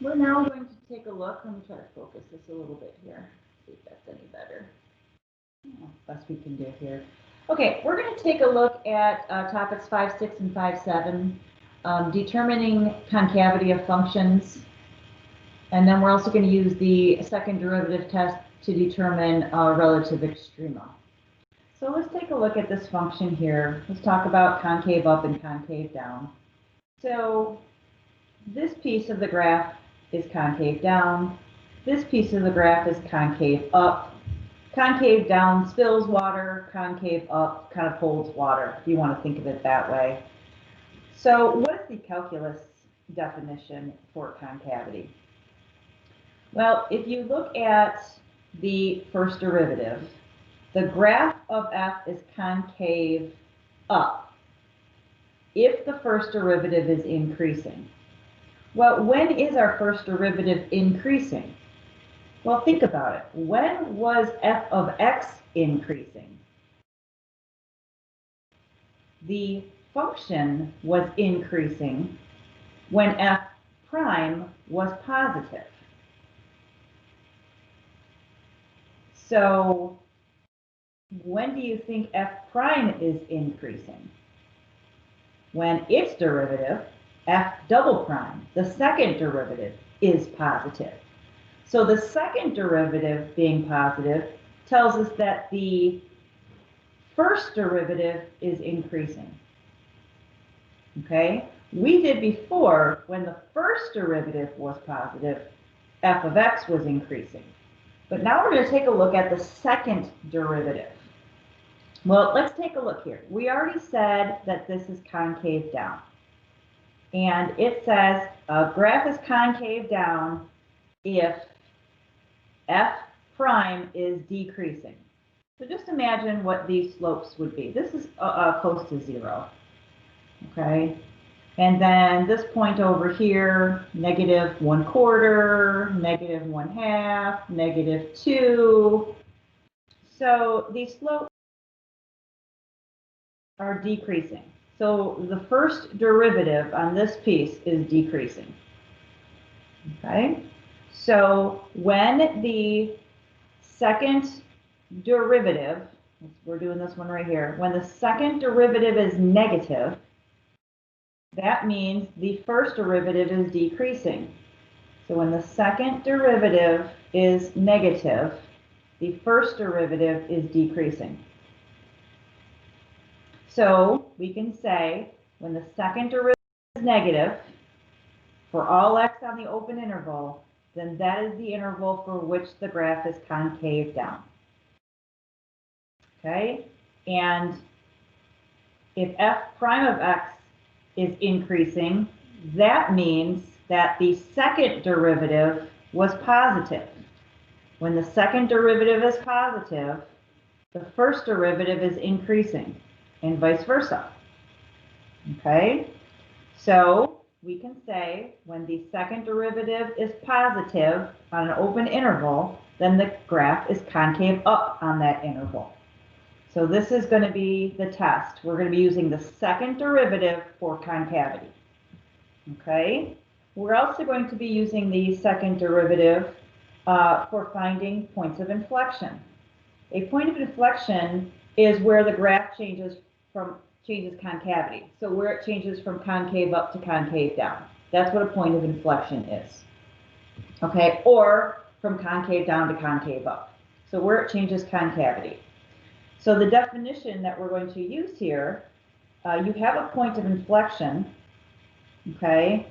we're now going to take a look. Let me try to focus this a little bit here. See if that's any better. Best we can do here. Okay, we're going to take a look at topics 5, 6, and 5, 7, determining concavity of functions. And then we're also going to use the second derivative test to determine relative extrema. So let's take a look at this function here. Let's talk about concave up and concave down. So this piece of the graph is concave down. This piece of the graph is concave up. Concave down spills water, concave up kind of holds water, if you want to think of it that way. So what is the calculus definition for concavity? Well, if you look at the first derivative, the graph of f is concave up if the first derivative is increasing. Well, when is our first derivative increasing? Well, think about it. When was f of x increasing? The function was increasing when f prime was positive. So when do you think f prime is increasing? When its derivative, f double prime, the second derivative, is positive. So the second derivative being positive tells us that the first derivative is increasing. Okay? We did before, when the first derivative was positive, f of x was increasing. But now we're going to take a look at the second derivative. Well, let's take a look here. We already said that this is concave down. And it says a graph is concave down if f prime is decreasing. So just imagine what these slopes would be. This is close to 0. Okay? And then this point over here, -1/4, -1/2, -2. So these slopes are decreasing. So the first derivative on this piece is decreasing. Okay? So when the second derivative, we're doing this one right here, when the second derivative is negative, that means the first derivative is decreasing. So when the second derivative is negative, the first derivative is decreasing. So we can say when the second derivative is negative for all x on the open interval, then that is the interval for which the graph is concave down. Okay? And if f prime of x is increasing, that means that the second derivative was positive. When the second derivative is positive, the first derivative is increasing, and vice versa. Okay? So we can say when the second derivative is positive on an open interval, then the graph is concave up on that interval. So this is going to be the test. We're going to be using the second derivative for concavity. Okay? We're also going to be using the second derivative for finding points of inflection. A point of inflection is where the graph changes concavity. So where it changes from concave up to concave down. That's what a point of inflection is. Okay? Or from concave down to concave up. So where it changes concavity. So the definition that we're going to use here, you have a point of inflection, okay,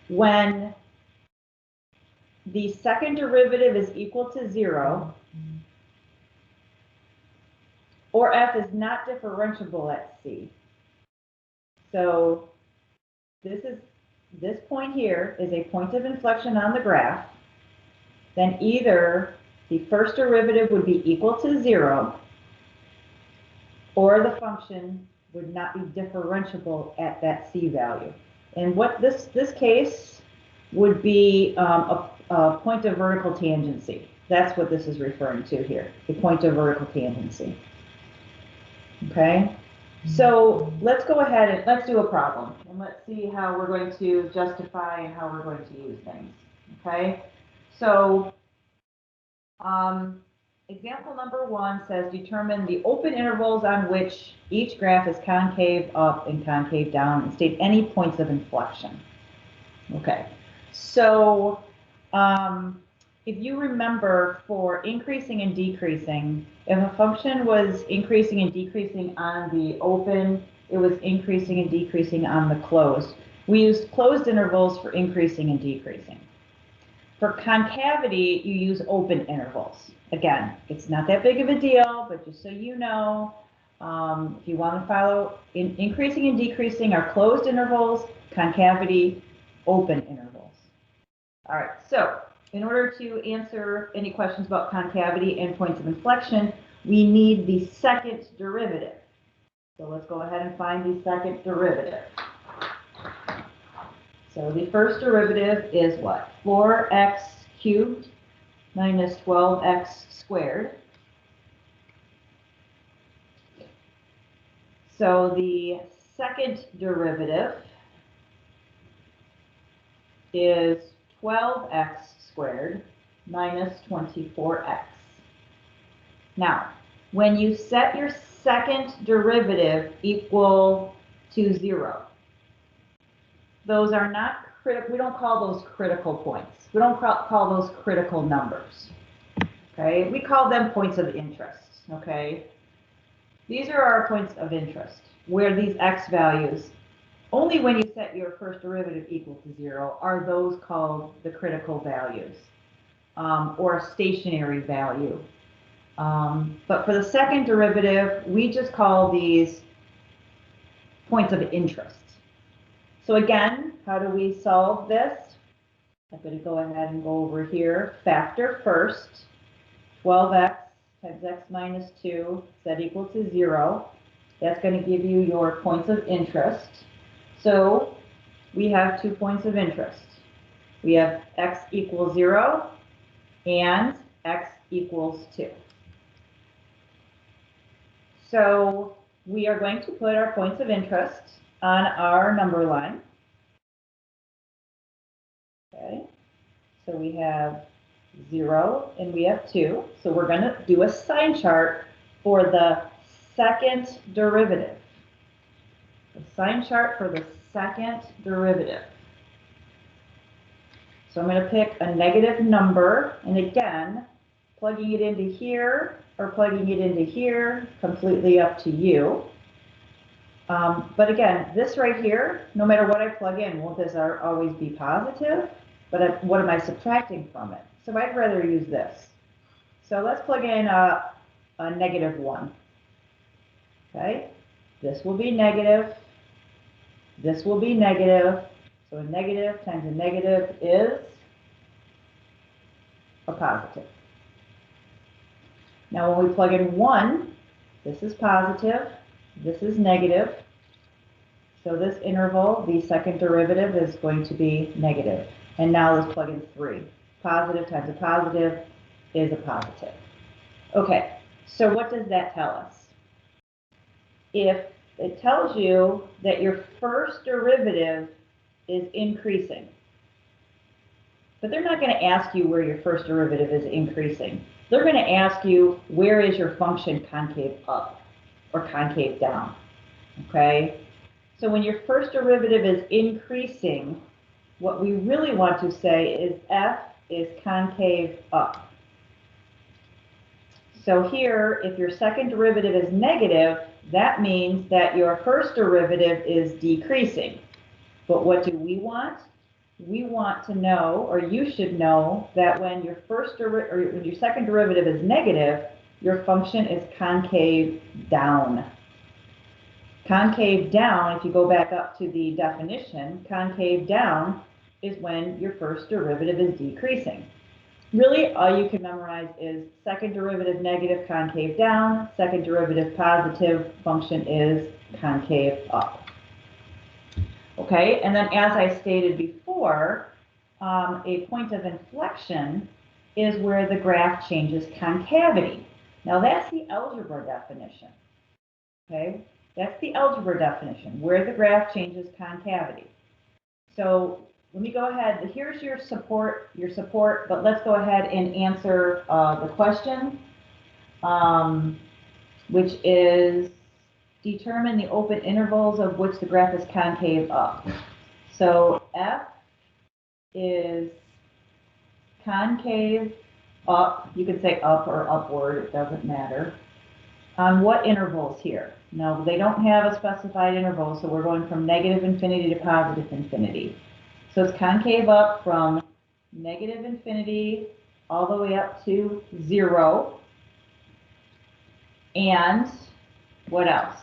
when the second derivative is equal to 0, or f is not differentiable at c. So this point here is a point of inflection on the graph. Then either the first derivative would be equal to 0, or the function would not be differentiable at that c value. And what this case would be a point of vertical tangency. That's what this is referring to here, a point of vertical tangency. Okay, so let's go ahead and let's do a problem. And let's see how we're going to justify and how we're going to use things. okay? So example number 1 says determine the open intervals on which each graph is concave up and concave down and state any points of inflection. Okay, so if you remember, for increasing and decreasing, if a function was increasing and decreasing on the open, it was increasing and decreasing on the closed. We used closed intervals for increasing and decreasing. For concavity, you use open intervals. Again, it's not that big of a deal, but just so you know, if you want to follow, increasing and decreasing are closed intervals, concavity, open intervals. All right, so in order to answer any questions about concavity and points of inflection, we need the second derivative. So let's go ahead and find the second derivative. So the first derivative is what? 4x cubed minus 12x squared. So the second derivative is 12x squared minus 24x. Now, when you set your second derivative equal to 0, those are not critical. We don't call those critical points. We don't call those critical numbers. Okay, we call them points of interest. Okay, these are our points of interest, where these x values, only when you set your first derivative equal to 0 are those called the critical values, or a stationary value. But for the second derivative, we just call these points of interest. So again, how do we solve this? I'm going to go ahead and go over here. Factor first. 12x times x minus 2 set equal to 0. That's going to give you your points of interest. So we have 2 points of interest. We have x equals 0 and x equals 2. So we are going to put our points of interest on our number line. Okay, so we have 0 and we have 2. So we're going to do a sign chart for the second derivative. The sign chart for the second derivative. So I'm going to pick a negative number, and again, plugging it into here or plugging it into here, completely up to you. But again, this right here, no matter what I plug in, won't this always be positive? But what am I subtracting from it? So I'd rather use this. So let's plug in a -1. Okay, this will be negative. This will be negative. So a negative times a negative is a positive. Now when we plug in 1, this is positive, this is negative. So this interval, the second derivative, is going to be negative. And now let's plug in 3. Positive times a positive is a positive. Okay, so what does that tell us? If it tells you that your first derivative is increasing, but they're not going to ask you where your first derivative is increasing. They're going to ask you, where is your function concave up or concave down? Okay, so when your first derivative is increasing, what we really want to say is f is concave up. So here, if your second derivative is negative, that means that your first derivative is decreasing. But what do we want? We want to know, or you should know, that when your when your second derivative is negative, your function is concave down. Concave down, if you go back up to the definition, concave down is when your first derivative is decreasing. Really, all you can memorize is second derivative negative, concave down, second derivative positive, function is concave up. Okay, and then as I stated before, a point of inflection is where the graph changes concavity. Now that's the algebra definition. Okay, that's the algebra definition, where the graph changes concavity. So let me go ahead. Here's your support, but let's go ahead and answer the question, which is determine the open intervals of which the graph is concave up. So F is concave up. You could say up or upward, it doesn't matter. On what intervals here? No, they don't have a specified interval, so we're going from negative infinity to positive infinity. So it's concave up from negative infinity all the way up to 0. And what else?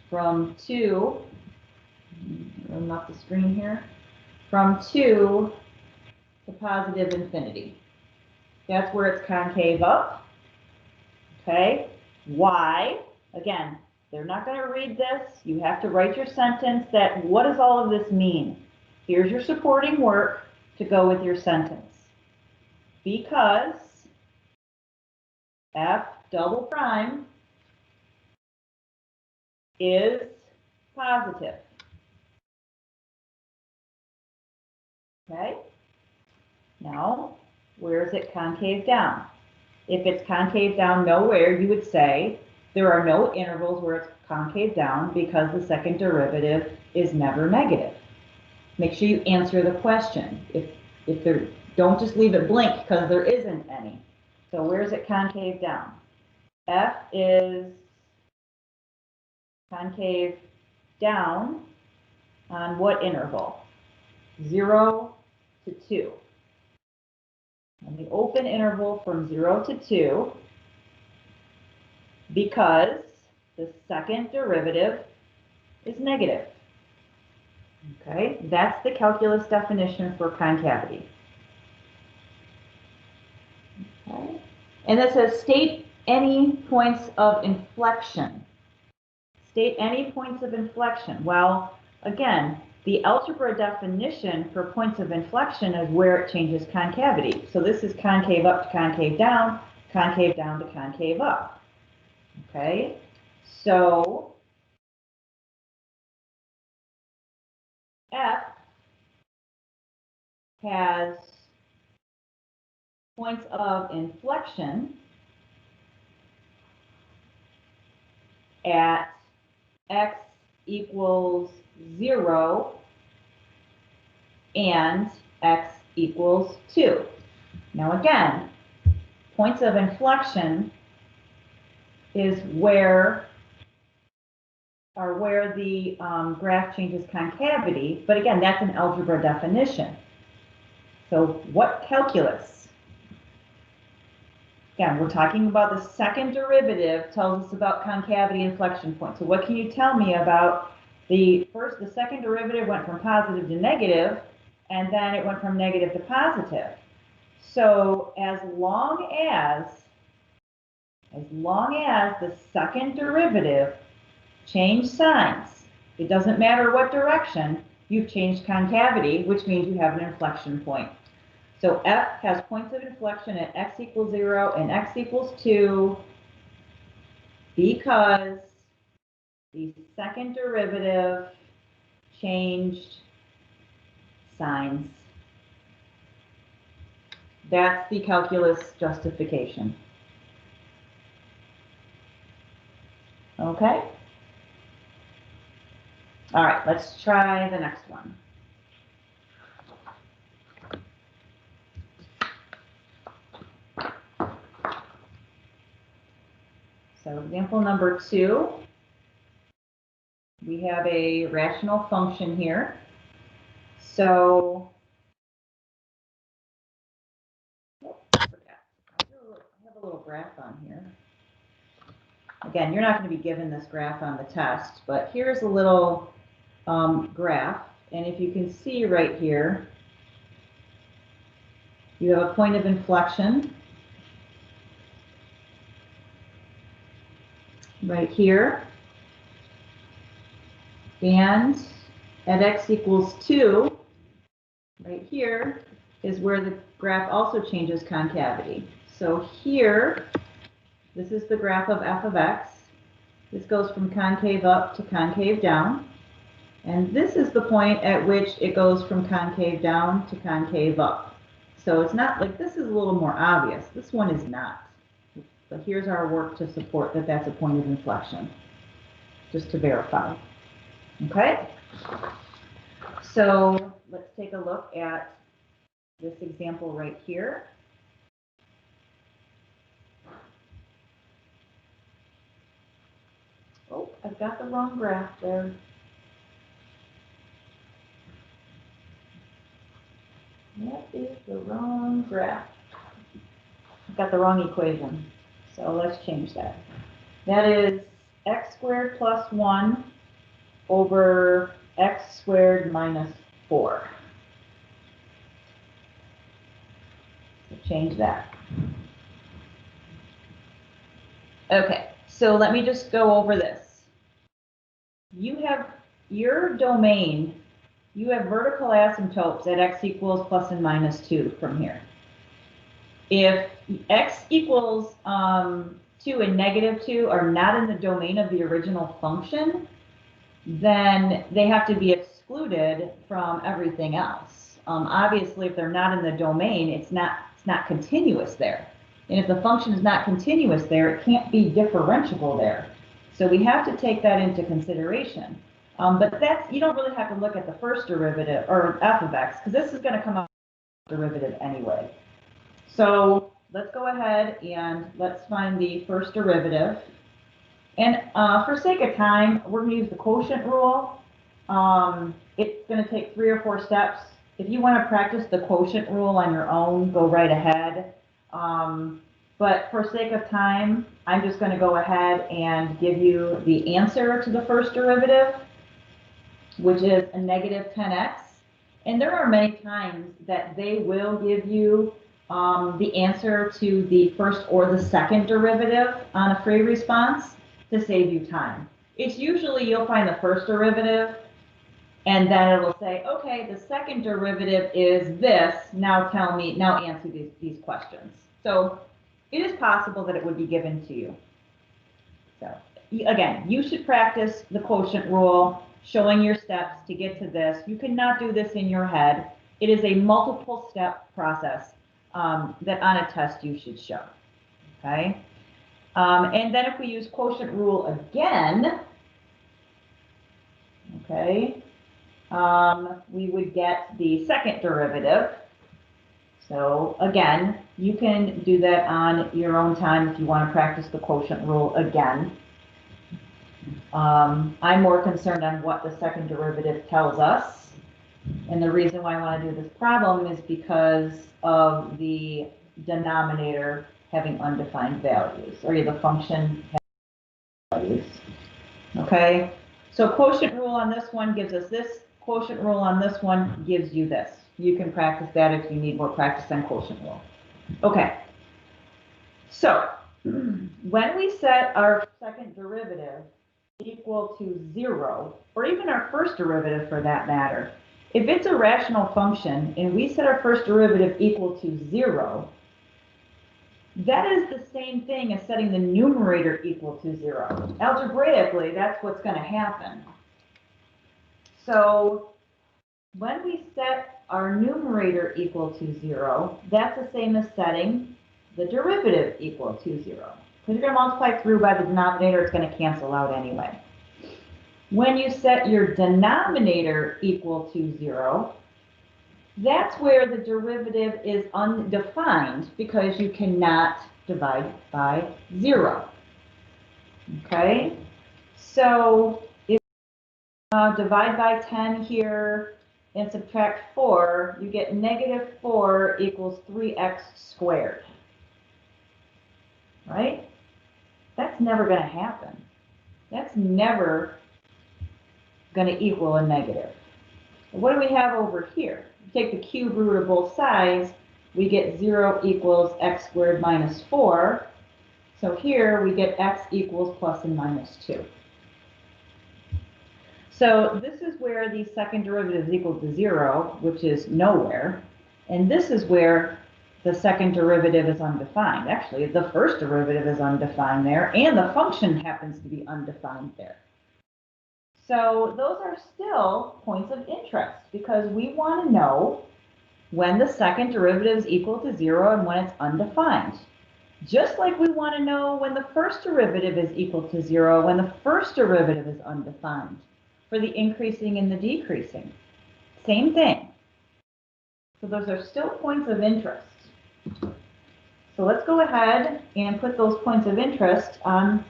From 2, run off the screen here, from 2 to positive infinity. That's where it's concave up. Okay? Why? Again, they're not going to read this. You have to write your sentence that what does all of this mean? Here's your supporting work to go with your sentence. Because F double prime is positive. Okay? Now, where is it concave down? If it's concave down nowhere, you would say there are no intervals where it's concave down because the second derivative is never negative. Make sure you answer the question. If there, don't just leave it blank because there isn't any. So where is it concave down? F is concave down on what interval? 0 to 2. And the open interval from 0 to 2, because the second derivative is negative. Okay, that's the calculus definition for concavity. Okay, and it says state any points of inflection. State any points of inflection. Well, again, the algebra definition for points of inflection is where it changes concavity. So this is concave up to concave down to concave up. Okay, so F has points of inflection at x equals 0 and x equals 2. Now again, points of inflection is where the graph changes concavity, but again, that's an algebra definition. So what calculus? Again, we're talking about the second derivative tells us about concavity inflection point. So what can you tell me about the second derivative went from positive to negative, and then it went from negative to positive. So as long as the second derivative changed signs, it doesn't matter what direction, you've changed concavity, which means you have an inflection point. So F has points of inflection at x equals 0 and x equals 2 because the second derivative changed signs. That's the calculus justification. Okay? All right, let's try the next one. So example number 2, we have a rational function here. So, I have a little graph on here. Again, you're not going to be given this graph on the test, but here's a little graph. And if you can see right here, you have a point of inflection right here. And at x equals 2, right here, is where the graph also changes concavity. So here, this is the graph of f of x. This goes from concave up to concave down. And this is the point at which it goes from concave down to concave up. So it's not like this is a little more obvious. This one is not. But here's our work to support that that's a point of inflection, just to verify. Okay? So let's take a look at this example right here. Oh, I've got the wrong graph there. That is the wrong graph. I've got the wrong equation. So let's change that. That is x squared plus 1 over x squared minus 4. So change that. Okay, so let me just go over this. You have your domain, you have vertical asymptotes at x equals plus and minus 2 from here. If x equals 2 and negative 2 are not in the domain of the original function, then they have to be excluded from everything else. Obviously, if they're not in the domain, it's not continuous there. And if the function is not continuous there, it can't be differentiable there. So we have to take that into consideration. But you don't really have to look at the first derivative, or f of x, because this is going to come out derivative anyway. So let's go ahead and let's find the first derivative. And for sake of time, we're going to use the quotient rule. It's going to take 3 or 4 steps. If you want to practice the quotient rule on your own, go right ahead. But for sake of time, I'm just going to go ahead and give you the answer to the first derivative, which is a negative 10x. And there are many times that they will give you the answer to the first or the second derivative on a free response to save you time. It's usually you'll find the first derivative, and then it will say, okay, the second derivative is this. Now answer these questions. So it is possible that it would be given to you. So again, you should practice the quotient rule, showing your steps to get to this. You cannot do this in your head. It is a multiple step process that on a test you should show. Okay? And then if we use quotient rule again, okay, we would get the second derivative. So again, you can do that on your own time if you want to practice the quotient rule again. I'm more concerned on what the second derivative tells us. And the reason why I want to do this problem is because of the denominator having undefined values, or the function having values. Okay, so quotient rule on this one gives us this. Quotient rule on this one gives you this. You can practice that if you need more practice on quotient rule. Okay, so when we set our second derivative equal to 0, or even our first derivative for that matter, if it's a rational function and we set our first derivative equal to 0, that is the same thing as setting the numerator equal to 0. Algebraically, that's what's going to happen. So when we set our numerator equal to 0, that's the same as setting the derivative equal to 0. Because you're going to multiply through by the denominator, it's going to cancel out anyway. When you set your denominator equal to 0, that's where the derivative is undefined because you cannot divide by 0. Okay? So if you divide by 10 here and subtract 4, you get negative 4 equals 3x squared. Right? That's never going to happen. That's never going to equal a negative. What do we have over here? Take the cube root of both sides, we get 0 equals x squared minus 4. So here we get x equals plus and minus 2. So this is where the second derivative is equal to 0, which is nowhere. And this is where the second derivative is undefined. Actually, the first derivative is undefined there, and the function happens to be undefined there. So those are still points of interest because we want to know when the second derivative is equal to 0 and when it's undefined. Just like we want to know when the first derivative is equal to 0 when the first derivative is undefined for the increasing and the decreasing. Same thing. So those are still points of interest. So let's go ahead and put those points of interest on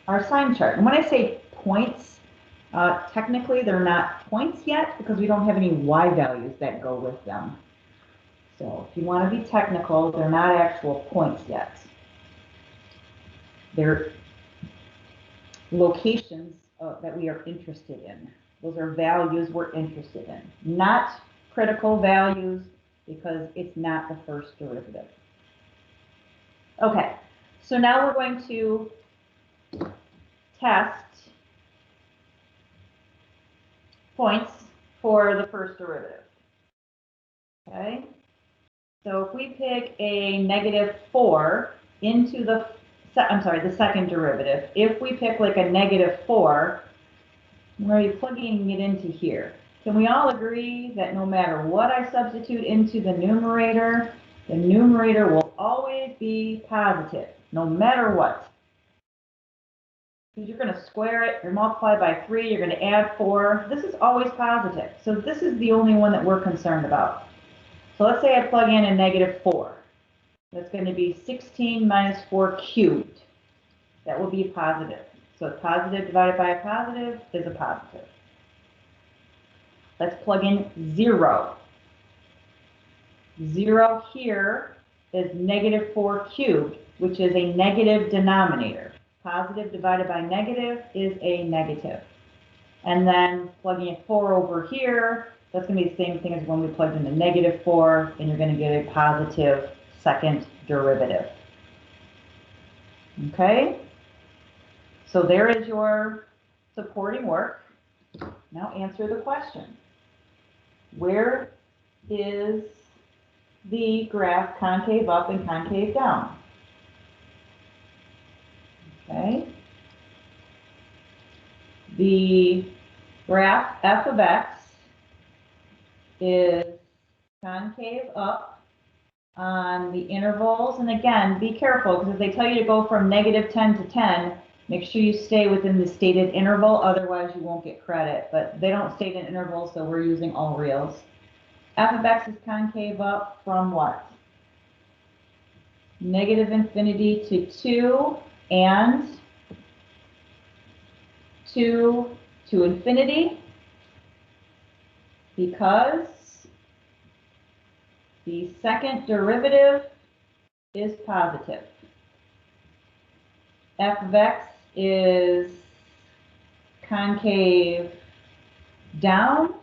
our sign chart. And when I say points, technically they're not points yet because we don't have any y values that go with them. So if you want to be technical, they're not actual points yet. They're locations that we are interested in. Those are values we're interested in, not critical values because it's not the first derivative. Okay, so now we're going to test points for the first derivative. Okay, so if we pick a -4 into the second derivative, if we pick like a -4, we're plugging it into here. Can we all agree that no matter what I substitute into the numerator will always be positive, no matter what? Because you're going to square it, you're multiply by 3, you're going to add 4. This is always positive. So this is the only one that we're concerned about. So let's say I plug in a -4. That's going to be 16 minus 4 cubed. That will be positive. So a positive divided by a positive is a positive. Let's plug in 0. 0 here is -4 cubed, which is a negative denominator. Positive divided by negative is a negative. And then plugging in 4 over here, that's going to be the same thing as when we plugged in the -4, and you're going to get a positive second derivative. Okay? So there is your supporting work. Now answer the question. Where is the graph concave up and concave down? Okay. The graph f of x is concave up on the intervals. And again, be careful because if they tell you to go from -10 to 10, make sure you stay within the stated interval, otherwise you won't get credit. But they don't state an interval, so we're using all reals. F of x is concave up from what? -infinity to 2 and 2 to infinity, because the second derivative is positive. F of x is concave down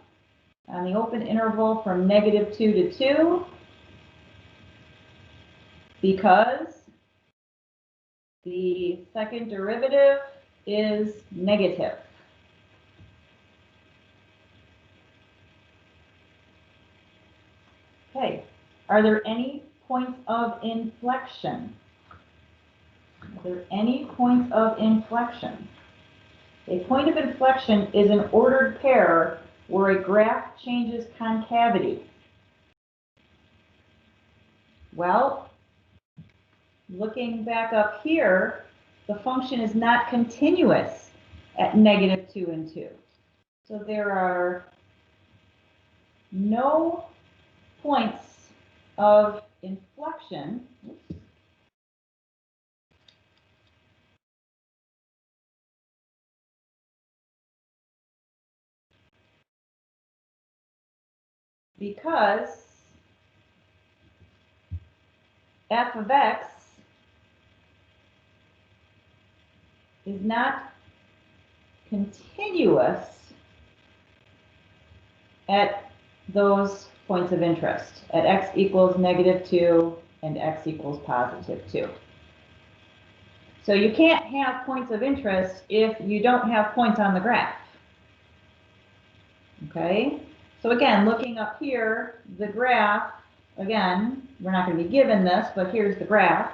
on the open interval from -2 to 2 because the second derivative is negative. Okay, are there any points of inflection? Are there any points of inflection? A point of inflection is an ordered pair where a graph changes concavity. Well, looking back up here, the function is not continuous at -2 and 2. So there are no points of inflection. Oops. Because f of x is not continuous at those points of interest, at x equals -2 and x equals +2. So you can't have points of interest if you don't have points on the graph. Okay? So again, looking up here, the graph, again, we're not going to be given this, but here's the graph.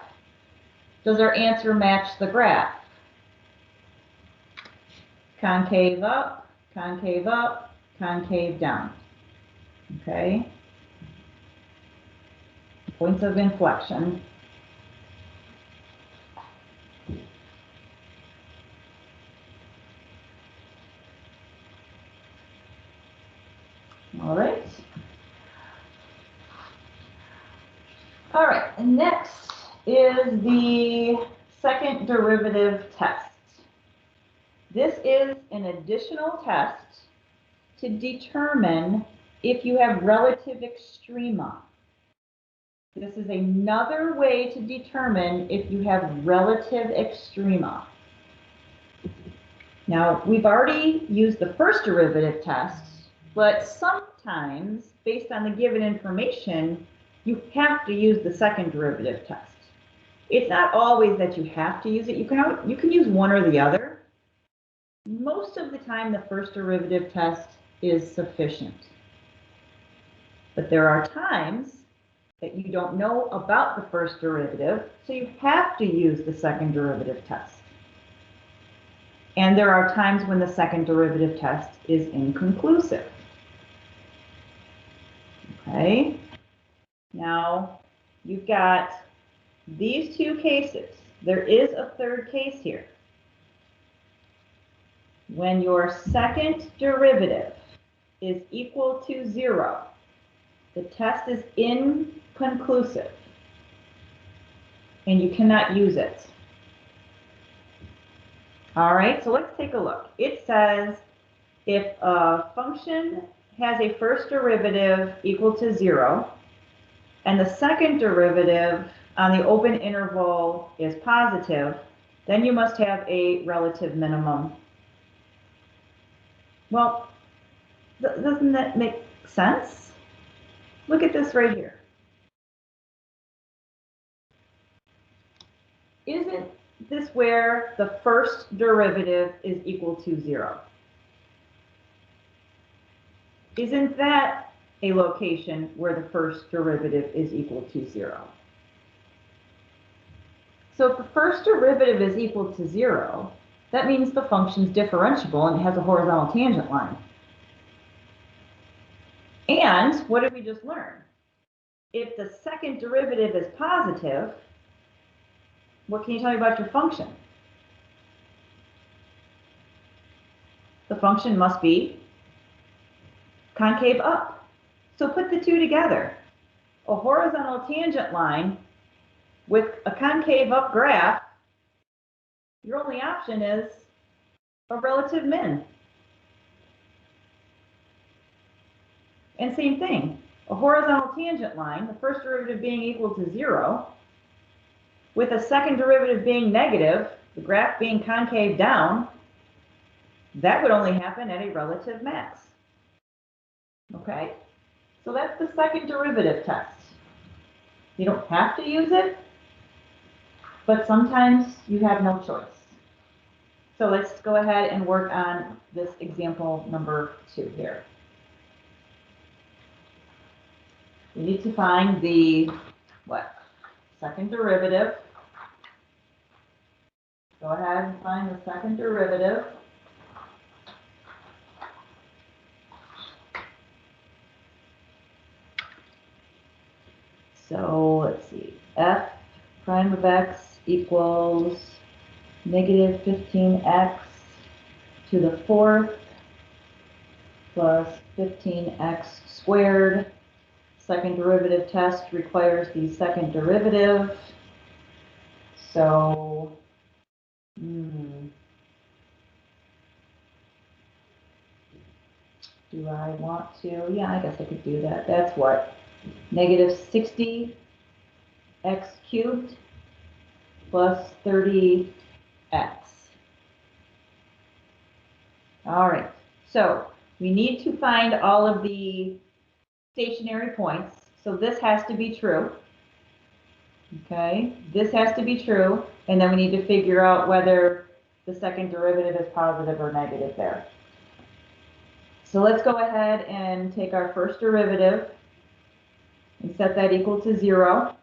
Does our answer match the graph? Concave up, concave up, concave down. Okay? Points of inflection. All right. All right, and next is the second derivative test. This is an additional test to determine if you have relative extrema. This is another way to determine if you have relative extrema. Now, we've already used the first derivative test, but sometimes, based on the given information, you have to use the second derivative test. It's not always that you have to use it. You can use one or the other. Most of the time, the first derivative test is sufficient. But there are times that you don't know about the first derivative, so you have to use the second derivative test. And there are times when the second derivative test is inconclusive. Okay? Now, you've got these two cases. There is a third case here. When your second derivative is equal to 0, the test is inconclusive, and you cannot use it. All right, so let's take a look. It says if a function has a first derivative equal to 0, and the second derivative on the open interval is positive, then you must have a relative minimum. Well, doesn't that make sense? Look at this right here. Isn't this where the first derivative is equal to 0? Isn't that a location where the first derivative is equal to 0? So if the first derivative is equal to 0, that means the function's differentiable and it has a horizontal tangent line. And what did we just learn? If the second derivative is positive, what can you tell me about your function? The function must be concave up. So put the two together. A horizontal tangent line with a concave up graph, your only option is a relative min. And same thing, a horizontal tangent line, the first derivative being equal to 0, with a second derivative being negative, the graph being concave down, that would only happen at a relative max. Okay, so that's the second derivative test. You don't have to use it, but sometimes you have no choice. So let's go ahead and work on this example number 2 here. We need to find the, second derivative. Go ahead and find the second derivative. So let's see, f prime of x equals negative 15x to the 4th plus 15x squared. Second derivative test requires the second derivative. So, do I want to? Yeah, I guess I could do that. That's what? Negative 60x cubed plus 30x. All right, so we need to find all of the stationary points. So this has to be true. Okay, this has to be true. And then we need to figure out whether the second derivative is positive or negative there. So let's go ahead and take our first derivative and set that equal to 0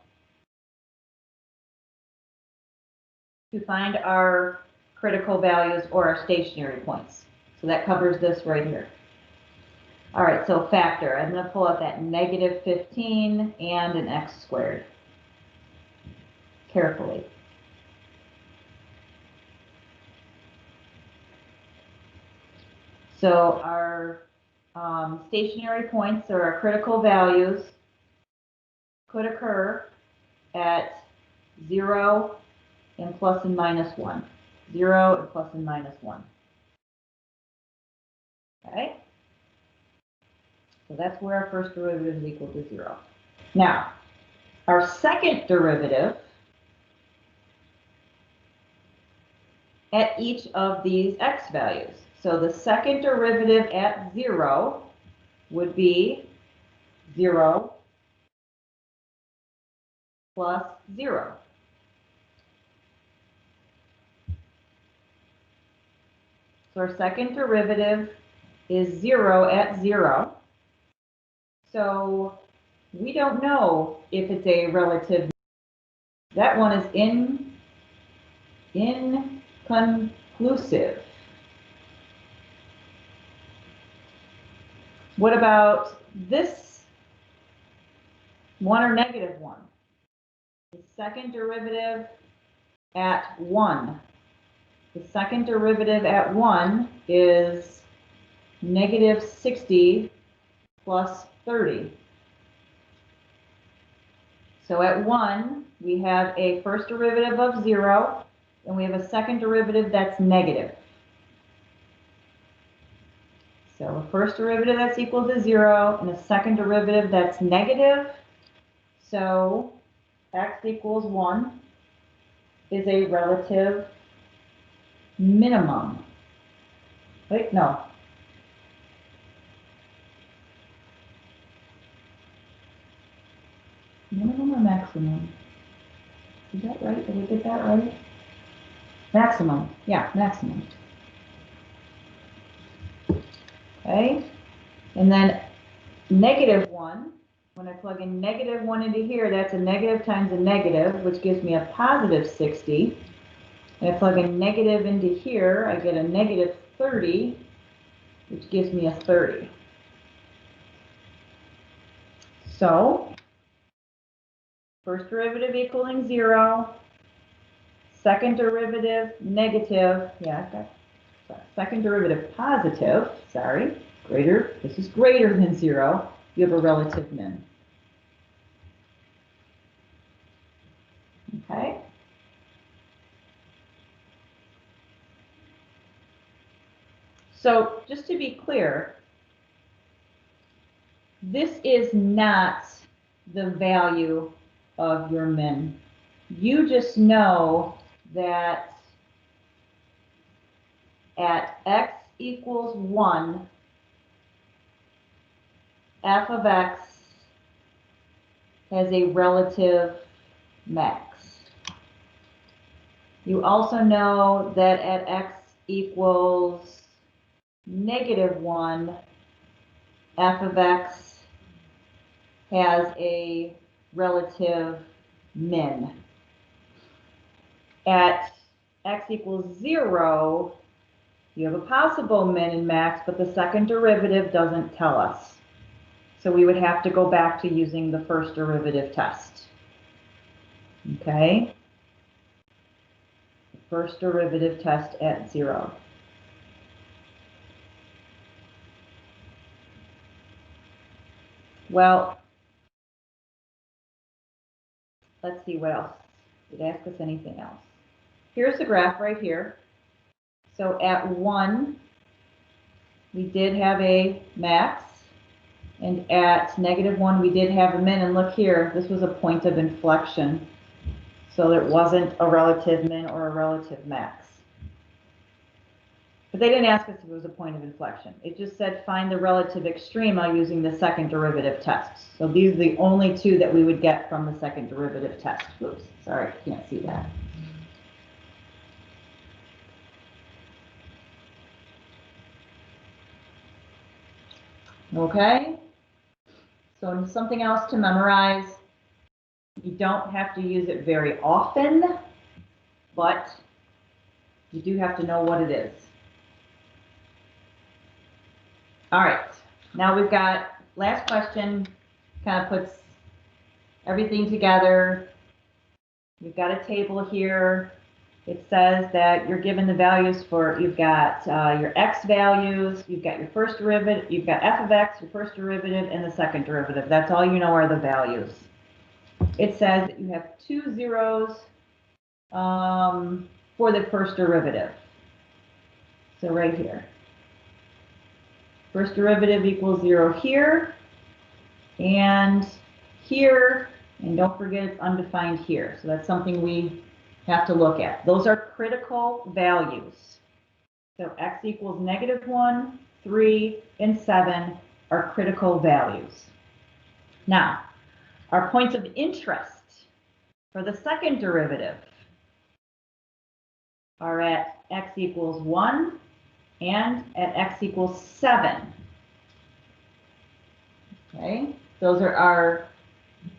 to find our critical values or our stationary points. So that covers this right here. All right, so factor. I'm going to pull out that negative 15 and an x squared. Carefully. So our stationary points, or our critical values, could occur at 0 and plus and minus 1. 0 and plus and minus 1. Okay? So that's where our first derivative is equal to 0. Now, our second derivative at each of these x values. So the second derivative at 0 would be 0 plus 0. So our second derivative is 0 at 0. So we don't know if it's a relative. That one is inconclusive. What about this 1 or negative 1? The second derivative at 1. The second derivative at 1 is negative 60 plus 30. So at 1, we have a first derivative of 0, and we have a second derivative that's negative. So a first derivative that's equal to 0, and a second derivative that's negative. So x equals 1 is a relative minimum. Wait, no. Minimum or maximum? Is that right? Did we get that right? Maximum. Yeah, maximum. Okay. And then negative 1. When I plug in negative 1 into here, that's a negative times a negative, which gives me a positive 60. And I plug a negative into here, I get a negative 30, which gives me a 30. So, first derivative equaling 0, second derivative negative, second derivative positive, greater, this is greater than 0, you have a relative min. Okay? So, just to be clear, this is not the value of your min. You just know that at x equals 1, f of x has a relative max. You also know that at x equals negative 1, f of x has a relative min. At x equals 0, you have a possible min and max, but the second derivative doesn't tell us. So we would have to go back to using the first derivative test. Okay? First derivative test at 0. Well, let's see what else. Did it ask us anything else? Here's the graph right here. So at 1, we did have a max, and at negative 1, we did have a min. And look here, this was a point of inflection. So it wasn't a relative min or a relative max. But they didn't ask us if it was a point of inflection. It just said find the relative extrema using the second derivative test. So these are the only two that we would get from the second derivative test. Oops, sorry, can't see that. Okay, so something else to memorize. You don't have to use it very often, but you do have to know what it is. All right, now we've got last question, kind of puts everything together. We've got a table here. It says that you're given the values for, you've got your x values, you've got your first derivative, you've got f of x, your first derivative, and the second derivative. That's all you know are the values. It says that you have 2 zeros for the first derivative. So right here. First derivative equals 0 here, and here, and don't forget it's undefined here. So that's something we have to look at. Those are critical values. So x equals -1, 3, and 7 are critical values. Now, our points of interest for the second derivative are at x equals 1 and at x equals 7. Okay, those are our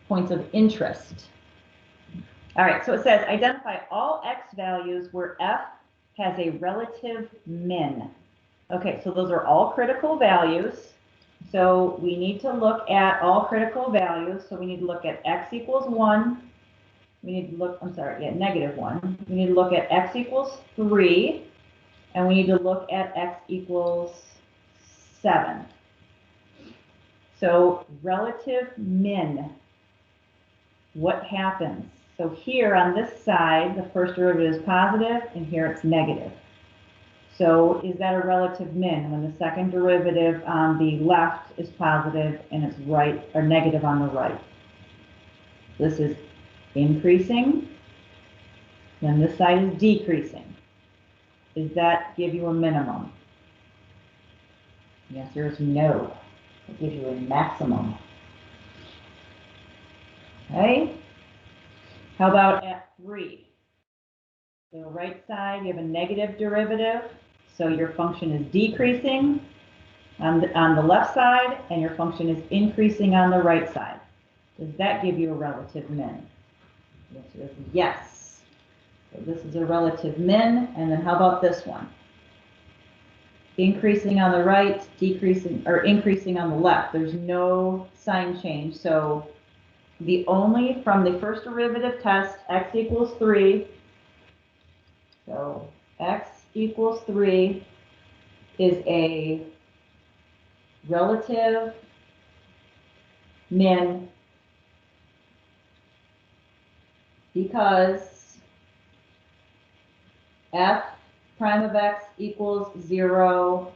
points of interest. All right, so it says identify all x values where f has a relative min. Okay, so those are all critical values. So we need to look at all critical values. So we need to look at x equals 1. We need to look, I'm sorry, yeah, -1. We need to look at x equals 3. And we need to look at x equals 7. So relative min, what happens? So here on this side, the first derivative is positive, and here it's negative. So is that a relative min when the second derivative on the left is positive and it's right or negative on the right? This is increasing, then this side is decreasing. Does that give you a minimum? The answer is no. It gives you a maximum. Okay? How about at 3? The right side, you have a negative derivative, so your function is decreasing on the left side, and your function is increasing on the right side. Does that give you a relative min? The answer is yes. So this is a relative min, and then how about this one? Increasing on the right, decreasing, or increasing on the left. There's no sign change, so the only, from the first derivative test, x equals 3, so x equals 3 is a relative min because f prime of x equals 0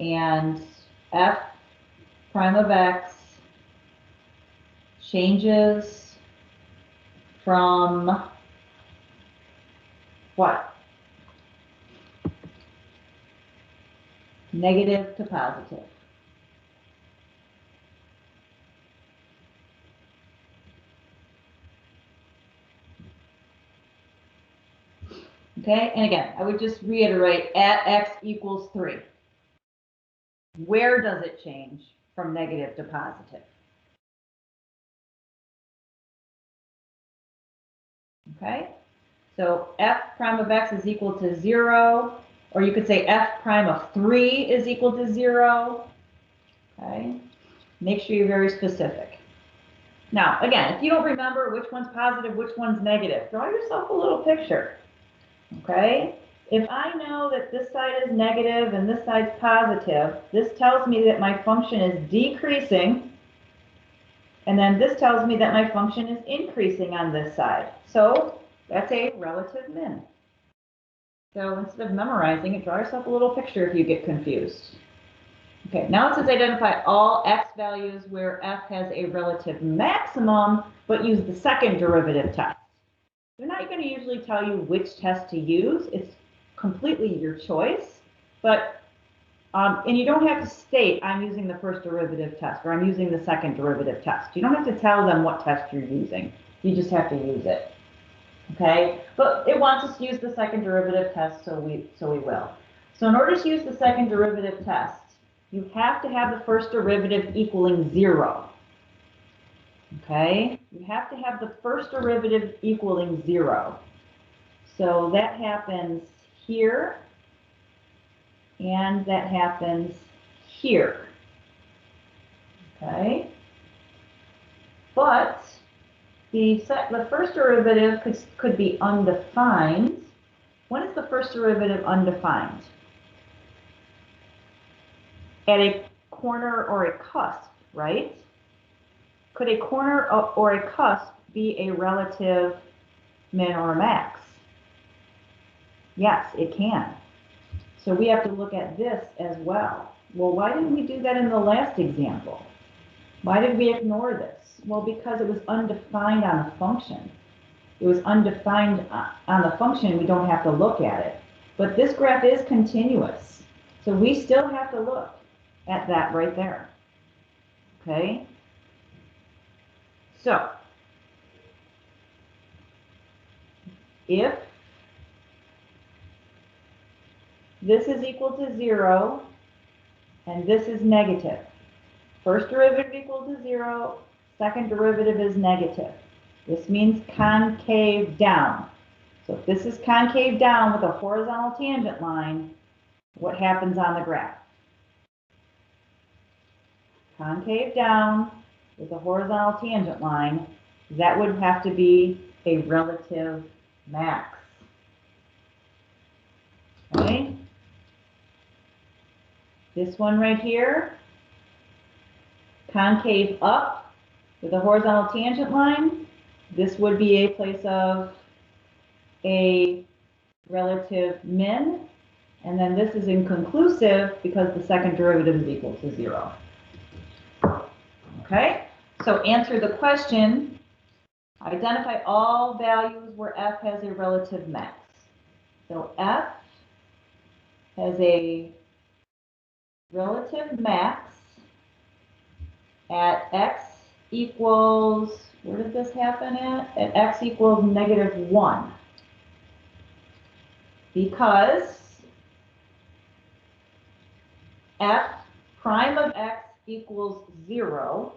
and f prime of x changes from what? Negative to positive. Okay, and again, I would just reiterate at x equals 3. Where does it change from negative to positive? Okay, so f prime of x is equal to 0, or you could say f prime of 3 is equal to 0. Okay, make sure you're very specific. Now, again, if you don't remember which one's positive, which one's negative, draw yourself a little picture. Okay, if I know that this side is negative and this side's positive, this tells me that my function is decreasing, and then this tells me that my function is increasing on this side. So that's a relative min. So instead of memorizing it, draw yourself a little picture if you get confused. Okay, now it says identify all x values where f has a relative maximum, but use the second derivative test. They're not going to usually tell you which test to use. It's completely your choice, but and you don't have to state, I'm using the first derivative test, or I'm using the second derivative test. You don't have to tell them what test you're using. You just have to use it. Okay? But it wants us to use the second derivative test, so we will. So in order to use the second derivative test, you have to have the first derivative equaling 0. Okay? You have to have the first derivative equaling 0. So that happens here, and that happens here. Okay? But the first derivative could be undefined. When is the first derivative undefined? At a corner or a cusp, right? Could a corner or a cusp be a relative min or max? Yes, it can. So we have to look at this as well. Well, why didn't we do that in the last example? Why did we ignore this? Well, because it was undefined on the function. It was undefined on the function, we don't have to look at it. But this graph is continuous. So we still have to look at that right there. Okay? So, if this is equal to 0 and this is negative, first derivative equal to 0, second derivative is negative. This means concave down. So if this is concave down with a horizontal tangent line, what happens on the graph? Concave down with a horizontal tangent line, that would have to be a relative max. Okay? This one right here, concave up with a horizontal tangent line, this would be a place of a relative min, and then this is inconclusive because the second derivative is equal to 0. Okay, so answer the question, identify all values where f has a relative max. So f has a relative max at x equals, where did this happen at? At x equals -1. Because f prime of x equals 0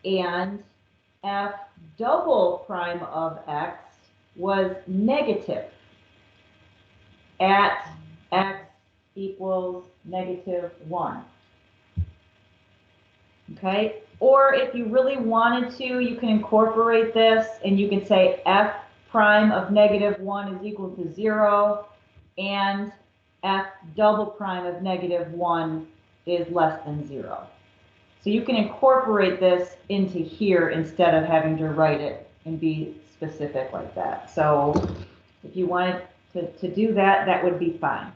and f double prime of x was negative at x equals -1. Okay, or if you really wanted to, you can incorporate this and you can say f prime of -1 is equal to 0 and f double prime of -1 is less than 0. So you can incorporate this into here instead of having to write it and be specific like that. So if you wanted to do that, that would be fine.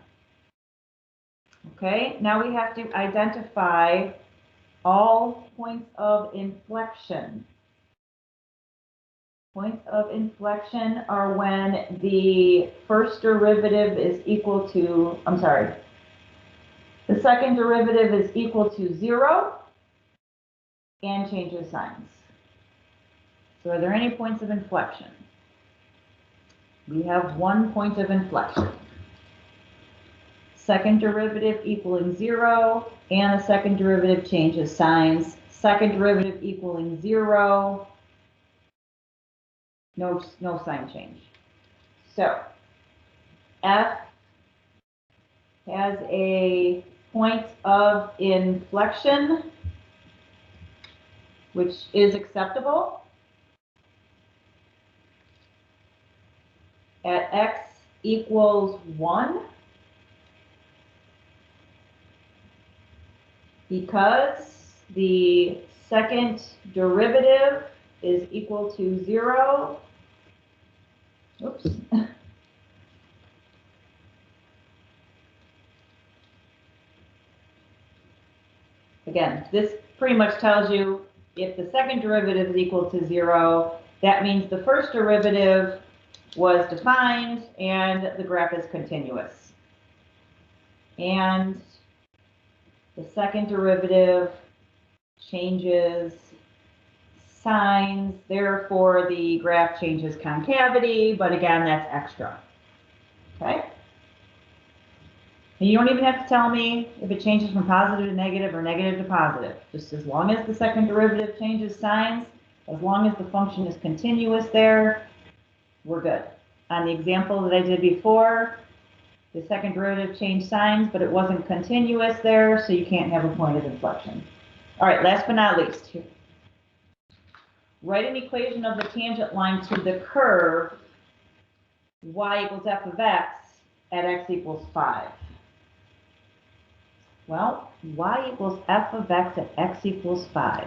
Okay, now we have to identify all points of inflection. Points of inflection are when the first derivative is equal to, the second derivative is equal to 0 and changes signs. So are there any points of inflection? We have one point of inflection. Second derivative equaling 0 and the second derivative changes signs. Second derivative equaling 0, no sign change. So f has a point of inflection which is acceptable at x equals 1 because the second derivative is equal to 0. Oops. Again, this pretty much tells you if the second derivative is equal to 0, that means the first derivative was defined and the graph is continuous. And the second derivative changes signs, therefore the graph changes concavity, but again, that's extra. Okay? And you don't even have to tell me if it changes from positive to negative or negative to positive. Just as long as the second derivative changes signs, as long as the function is continuous there, we're good. On the example that I did before, The second derivative changed signs, but it wasn't continuous there, so you can't have a point of inflection. All right, last but not least, write an equation of the tangent line to the curve y equals f of x at x equals 5. Well, y equals f of x at x equals 5.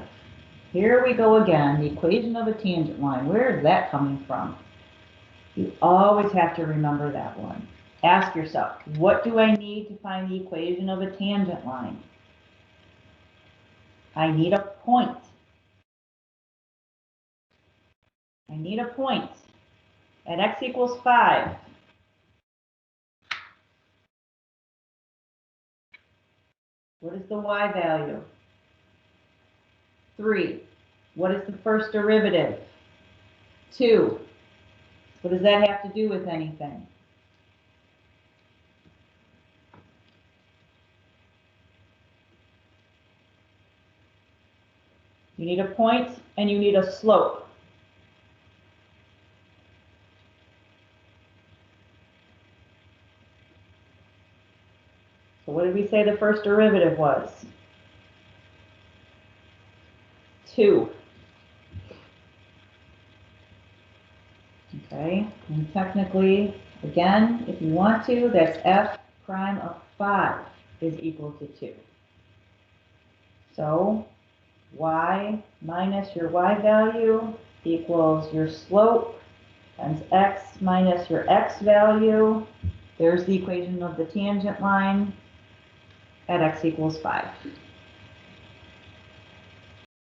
Here we go again, the equation of a tangent line. Where is that coming from? You always have to remember that one. Ask yourself, what do I need to find the equation of a tangent line? I need a point. I need a point at x equals 5. What is the y value? 3. What is the first derivative? 2. What does that have to do with anything? You need a point and you need a slope. So what did we say the first derivative was? 2. Okay, and technically, again, if you want to, that's f prime of 5 is equal to 2. So y minus your y value equals your slope times x minus your x value. There's the equation of the tangent line at x equals 5.